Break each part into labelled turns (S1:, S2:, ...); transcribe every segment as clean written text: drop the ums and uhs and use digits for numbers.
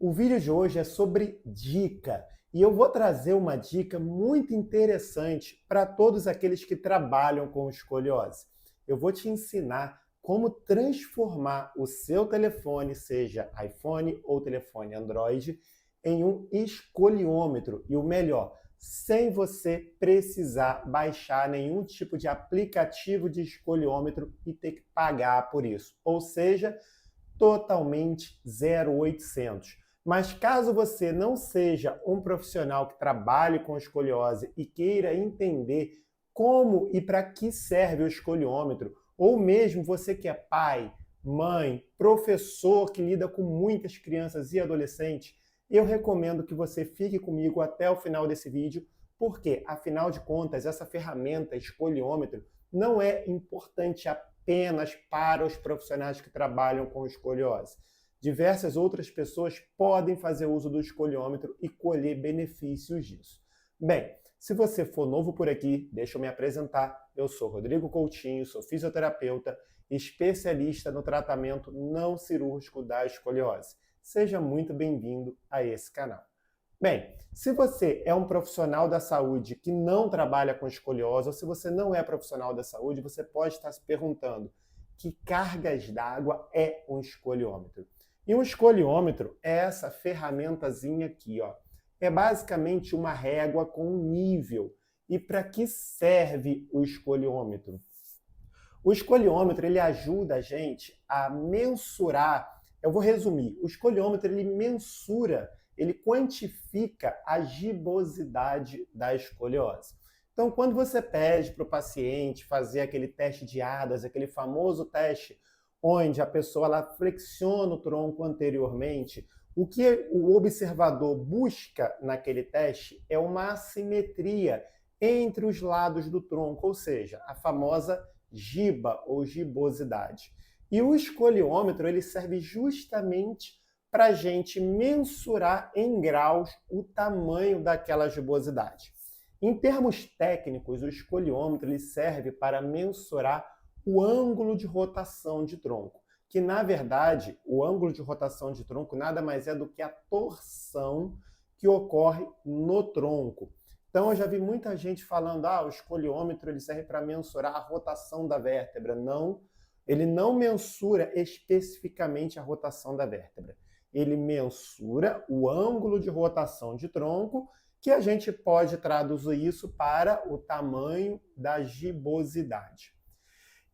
S1: O vídeo de hoje é sobre dica e eu vou trazer uma dica muito interessante para todos aqueles que trabalham com escoliose. Eu vou te ensinar como transformar o seu telefone, seja iPhone ou telefone Android, em um escoliômetro e o melhor, sem você precisar baixar nenhum tipo de aplicativo de escoliômetro e ter que pagar por isso. Ou seja, totalmente 0800. Mas caso você não seja um profissional que trabalhe com escoliose e queira entender como e para que serve o escoliômetro, ou mesmo você que é pai, mãe, professor que lida com muitas crianças e adolescentes, eu recomendo que você fique comigo até o final desse vídeo, porque, afinal de contas, essa ferramenta escoliômetro não é importante apenas para os profissionais que trabalham com escoliose. Diversas outras pessoas podem fazer uso do escoliômetro e colher benefícios disso. Bem, se você for novo por aqui, deixa eu me apresentar. Eu sou Rodrigo Coutinho, sou fisioterapeuta, especialista no tratamento não cirúrgico da escoliose. Seja muito bem-vindo a esse canal. Bem, se você é um profissional da saúde que não trabalha com escoliose, ou se você não é profissional da saúde, você pode estar se perguntando que cargas d'água é um escoliômetro. E um escoliômetro é essa ferramentazinha aqui, ó. É basicamente uma régua com um nível. E para que serve o escoliômetro? O escoliômetro ele ajuda a gente a mensurar. Eu vou resumir. O escoliômetro ele mensura, ele quantifica a gibosidade da escoliose. Então, quando você pede para o paciente fazer aquele teste de Adams, aquele famoso teste onde a pessoa ela flexiona o tronco anteriormente, o que o observador busca naquele teste é uma assimetria entre os lados do tronco, ou seja, a famosa giba ou gibosidade. E o escoliômetro ele serve justamente para a gente mensurar em graus o tamanho daquela gibosidade. Em termos técnicos, o escoliômetro ele serve para mensurar o ângulo de rotação de tronco, que na verdade o ângulo de rotação de tronco nada mais é do que a torção que ocorre no tronco. Então eu já vi muita gente falando, o escoliômetro ele serve para mensurar a rotação da vértebra. Não, ele não mensura especificamente a rotação da vértebra. Ele mensura o ângulo de rotação de tronco, que a gente pode traduzir isso para o tamanho da gibosidade.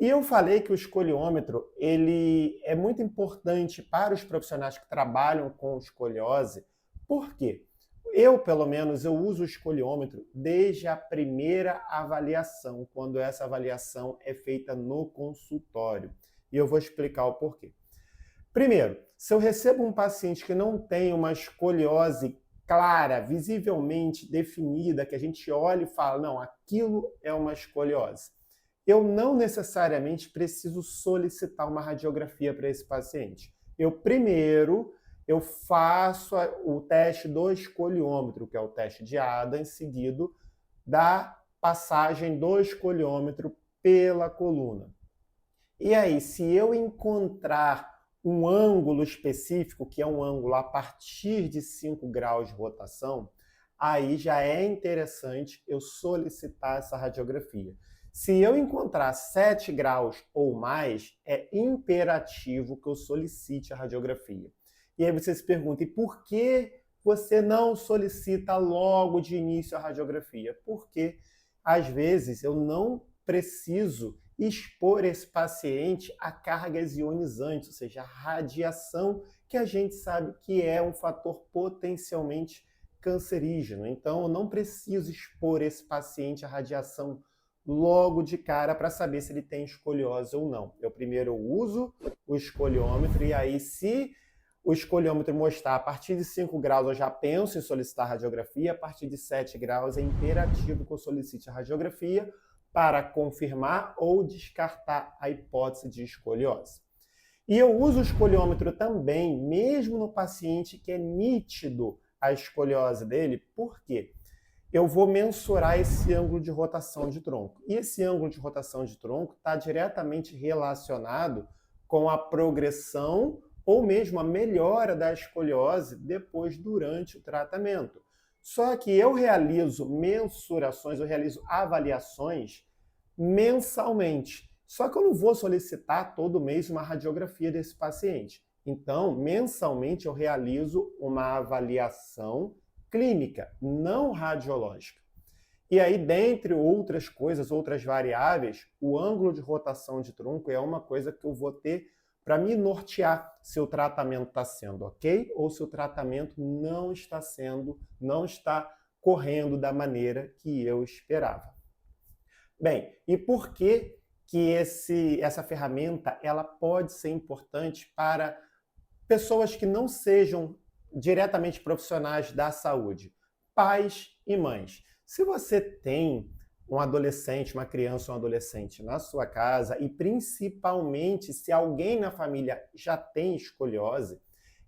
S1: E eu falei que o escoliômetro ele é muito importante para os profissionais que trabalham com escoliose. Por quê? Eu, pelo menos, eu uso o escoliômetro desde a primeira avaliação, quando essa avaliação é feita no consultório. E eu vou explicar o porquê. Primeiro, se eu recebo um paciente que não tem uma escoliose clara, visivelmente definida, que a gente olha e fala, não, aquilo é uma escoliose, eu não necessariamente preciso solicitar uma radiografia para esse paciente. Eu faço o teste do escoliômetro, que é o teste de Adams, seguido da passagem do escoliômetro pela coluna. E aí, se eu encontrar um ângulo específico, que é um ângulo a partir de 5 graus de rotação, aí já é interessante eu solicitar essa radiografia. Se eu encontrar 7 graus ou mais, é imperativo que eu solicite a radiografia. E aí você se pergunta, e por que você não solicita logo de início a radiografia? Porque, às vezes, eu não preciso expor esse paciente a cargas ionizantes, ou seja, a radiação, que a gente sabe que é um fator potencialmente cancerígeno. Então, eu não preciso expor esse paciente à radiação logo de cara para saber se ele tem escoliose ou não. Eu primeiro uso o escoliômetro e aí, se o escoliômetro mostrar a partir de 5 graus, eu já penso em solicitar radiografia. A partir de 7 graus, é imperativo que eu solicite a radiografia para confirmar ou descartar a hipótese de escoliose. E eu uso o escoliômetro também, mesmo no paciente que é nítido a escoliose dele. Por quê? Eu vou mensurar esse ângulo de rotação de tronco. E esse ângulo de rotação de tronco está diretamente relacionado com a progressão ou mesmo a melhora da escoliose depois, durante o tratamento. Só que eu realizo mensurações, eu realizo avaliações mensalmente. Só que eu não vou solicitar todo mês uma radiografia desse paciente. Então, mensalmente eu realizo uma avaliação clínica, não radiológica. E aí, dentre outras coisas, outras variáveis, o ângulo de rotação de tronco é uma coisa que eu vou ter para me nortear se o tratamento está sendo ok ou se o tratamento não está correndo da maneira que eu esperava. Bem, e por que essa ferramenta ela pode ser importante para pessoas que não sejam diretamente profissionais da saúde? Pais e mães. Se você tem um adolescente, uma criança ou um adolescente na sua casa, e principalmente se alguém na família já tem escoliose,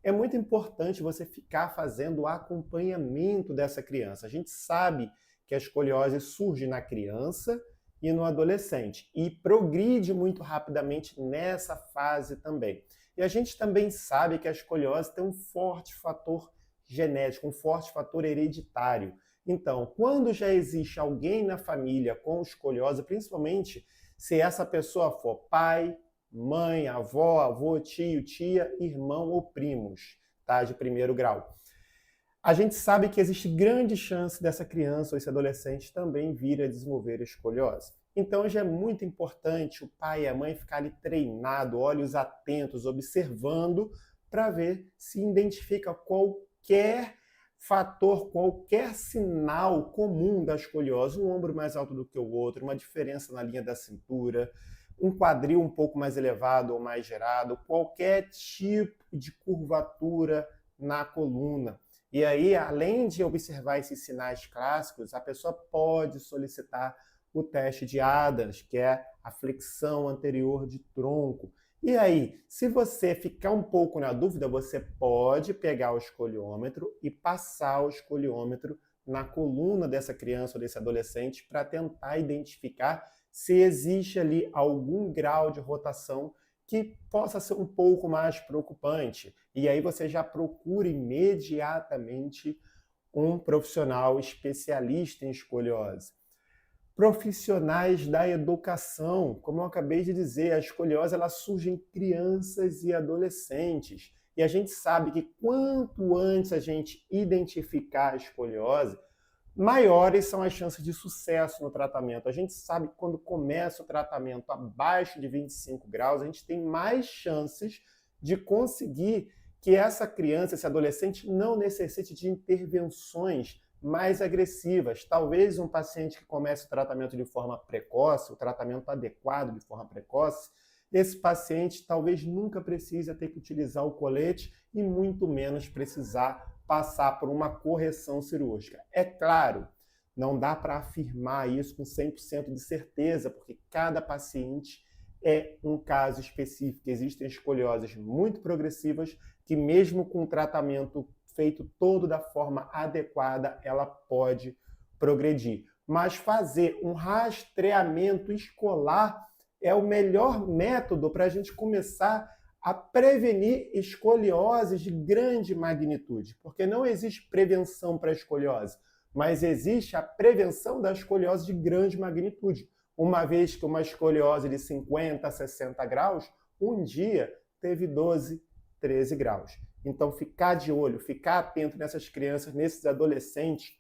S1: é muito importante você ficar fazendo o acompanhamento dessa criança. A gente sabe que a escoliose surge na criança e no adolescente e progride muito rapidamente nessa fase também. E a gente também sabe que a escoliose tem um forte fator genético, um forte fator hereditário. Então, quando já existe alguém na família com escoliose, principalmente se essa pessoa for pai, mãe, avó, avô, tio, tia, irmão ou primos, tá? De primeiro grau. A gente sabe que existe grande chance dessa criança ou esse adolescente também vir a desenvolver escoliose. Então já é muito importante o pai e a mãe ficarem treinados, olhos atentos, observando, para ver se identifica qualquer fator, qualquer sinal comum da escoliose, um ombro mais alto do que o outro, uma diferença na linha da cintura, um quadril um pouco mais elevado ou mais gerado, qualquer tipo de curvatura na coluna. E aí, além de observar esses sinais clássicos, a pessoa pode solicitar o teste de Adams, que é a flexão anterior de tronco. E aí, se você ficar um pouco na dúvida, você pode pegar o escoliômetro e passar o escoliômetro na coluna dessa criança ou desse adolescente para tentar identificar se existe ali algum grau de rotação que possa ser um pouco mais preocupante. E aí você já procura imediatamente um profissional especialista em escoliose. Profissionais da educação, como eu acabei de dizer, a escoliose ela surge em crianças e adolescentes. E a gente sabe que quanto antes a gente identificar a escoliose, maiores são as chances de sucesso no tratamento. A gente sabe que quando começa o tratamento abaixo de 25 graus, a gente tem mais chances de conseguir que essa criança, esse adolescente, não necessite de intervenções mais agressivas. Talvez um paciente que comece o tratamento de forma precoce, o tratamento adequado de forma precoce, esse paciente talvez nunca precise ter que utilizar o colete e muito menos precisar passar por uma correção cirúrgica. É claro, não dá para afirmar isso com 100% de certeza, porque cada paciente é um caso específico. Existem escolioses muito progressivas que mesmo com o tratamento feito todo da forma adequada, ela pode progredir. Mas fazer um rastreamento escolar é o melhor método para a gente começar a prevenir escolioses de grande magnitude, porque não existe prevenção para a escoliose, mas existe a prevenção da escoliose de grande magnitude. Uma vez que uma escoliose de 50 a 60 graus, um dia teve 12, 13 graus. Então, ficar de olho, ficar atento nessas crianças, nesses adolescentes,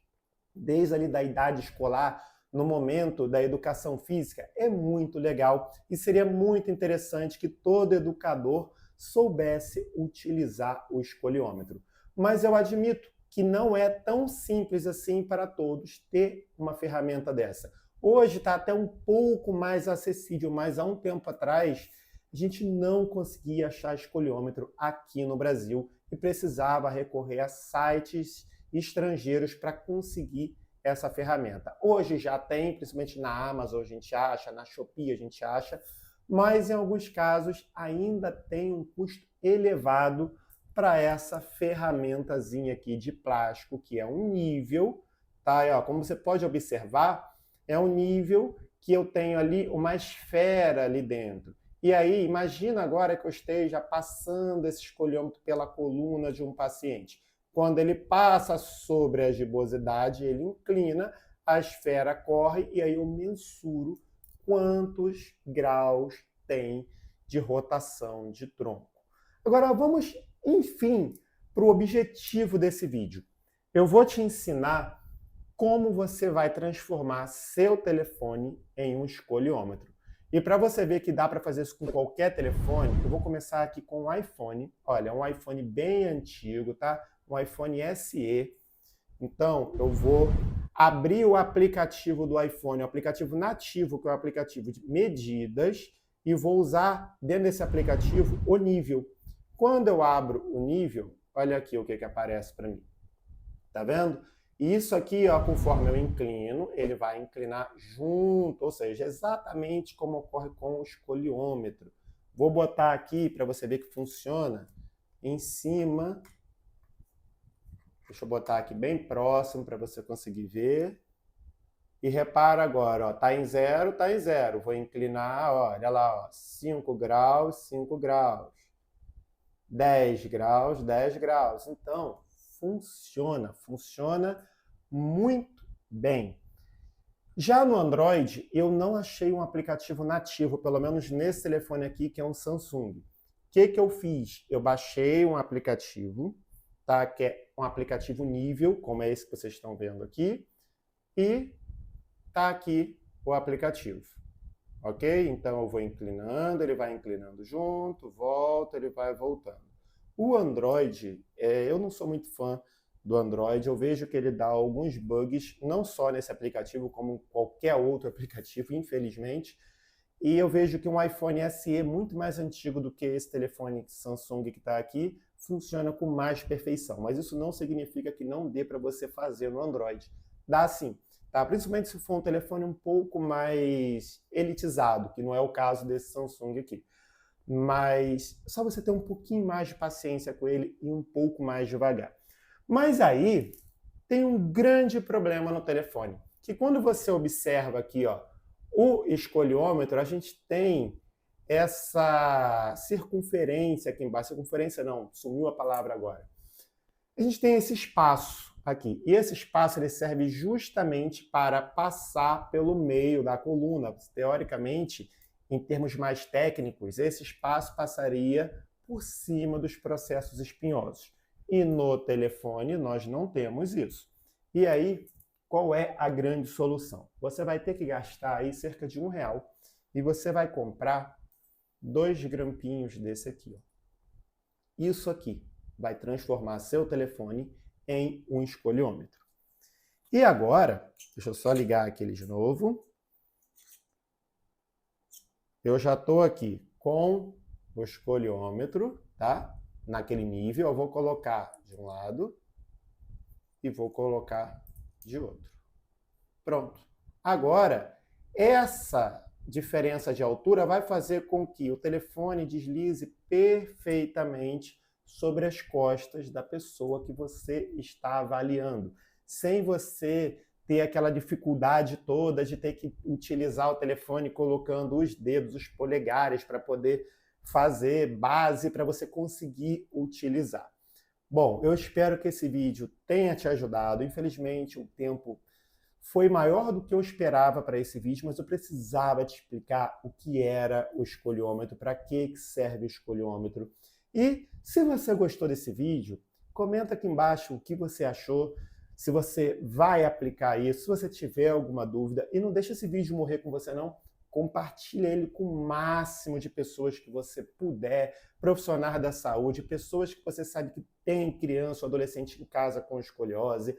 S1: desde ali da idade escolar, no momento da educação física, é muito legal e seria muito interessante que todo educador soubesse utilizar o escoliômetro. Mas eu admito que não é tão simples assim para todos ter uma ferramenta dessa. Hoje está até um pouco mais acessível, mas há um tempo atrás a gente não conseguia achar escoliômetro aqui no Brasil e precisava recorrer a sites estrangeiros para conseguir essa ferramenta. Hoje já tem, principalmente na Amazon a gente acha, na Shopee a gente acha, mas em alguns casos ainda tem um custo elevado para essa ferramentazinha aqui de plástico, que é um nível, tá? E, ó, como você pode observar, é um nível que eu tenho ali uma esfera ali dentro. E aí, imagina agora que eu esteja passando esse escoliômetro pela coluna de um paciente. Quando ele passa sobre a gibosidade, ele inclina, a esfera corre e aí eu mensuro quantos graus tem de rotação de tronco. Agora vamos, enfim, para o objetivo desse vídeo. Eu vou te ensinar como você vai transformar seu telefone em um escoliômetro. E para você ver que dá para fazer isso com qualquer telefone, eu vou começar aqui com o iPhone. Olha, é um iPhone bem antigo, tá? Um iPhone SE. Então, eu vou abrir o aplicativo do iPhone, o aplicativo nativo, que é o aplicativo de medidas, e vou usar dentro desse aplicativo o nível. Quando eu abro o nível, olha aqui o que aparece para mim. Tá vendo? E isso aqui, ó, conforme eu inclino, ele vai inclinar junto, ou seja, exatamente como ocorre com o escoliômetro. Vou botar aqui para você ver que funciona em cima. Deixa eu botar aqui bem próximo para você conseguir ver. E repara agora, ó, tá em zero, tá em zero. Vou inclinar, olha lá, ó, 5 graus, 5 graus. 10 graus, 10 graus. Então, funciona muito bem. Já no Android, eu não achei um aplicativo nativo, pelo menos nesse telefone aqui, que é um Samsung. O que eu fiz? Eu baixei um aplicativo, tá? Que é um aplicativo nível, como é esse que vocês estão vendo aqui, e tá aqui o aplicativo. Ok? Então eu vou inclinando, ele vai inclinando junto, volta, ele vai voltando. O Android, eu não sou muito fã do Android, eu vejo que ele dá alguns bugs, não só nesse aplicativo, como qualquer outro aplicativo, infelizmente. E eu vejo que um iPhone SE muito mais antigo do que esse telefone Samsung que está aqui, funciona com mais perfeição. Mas isso não significa que não dê para você fazer no Android. Dá sim. Tá? Principalmente se for um telefone um pouco mais elitizado, que não é o caso desse Samsung aqui. Mas só você ter um pouquinho mais de paciência com ele e um pouco mais devagar. Mas aí tem um grande problema no telefone, que quando você observa aqui, ó, o escoliômetro, a gente tem essa circunferência aqui embaixo. Circunferência não, sumiu a palavra agora. A gente tem esse espaço aqui. E esse espaço ele serve justamente para passar pelo meio da coluna. Teoricamente, em termos mais técnicos, esse espaço passaria por cima dos processos espinhosos. E no telefone nós não temos isso. E aí, qual é a grande solução? Você vai ter que gastar aí cerca de R$1 e você vai comprar 2 grampinhos desse aqui. Ó. Isso aqui vai transformar seu telefone em um escoliômetro. E agora, deixa eu só ligar aqui ele de novo. Eu já estou aqui com o escoliômetro, tá? Naquele nível, eu vou colocar de um lado e vou colocar de outro. Pronto. Agora, essa diferença de altura vai fazer com que o telefone deslize perfeitamente sobre as costas da pessoa que você está avaliando, sem você ter aquela dificuldade toda de ter que utilizar o telefone colocando os dedos, os polegares, para poder fazer base para você conseguir utilizar. Bom, eu espero que esse vídeo tenha te ajudado. Infelizmente, o tempo foi maior do que eu esperava para esse vídeo, mas eu precisava te explicar o que era o escoliômetro, para que serve o escoliômetro. E se você gostou desse vídeo, comenta aqui embaixo o que você achou, se você vai aplicar isso, se você tiver alguma dúvida. E não deixa esse vídeo morrer com você não, compartilhe ele com o máximo de pessoas que você puder, profissionais da saúde, pessoas que você sabe que tem criança ou adolescente em casa com escoliose,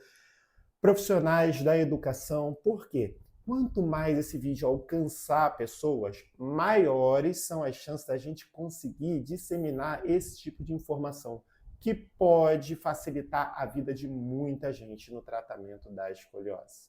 S1: profissionais da educação. Por quê? Quanto mais esse vídeo alcançar pessoas, maiores são as chances da gente conseguir disseminar esse tipo de informação, que pode facilitar a vida de muita gente no tratamento da escoliose.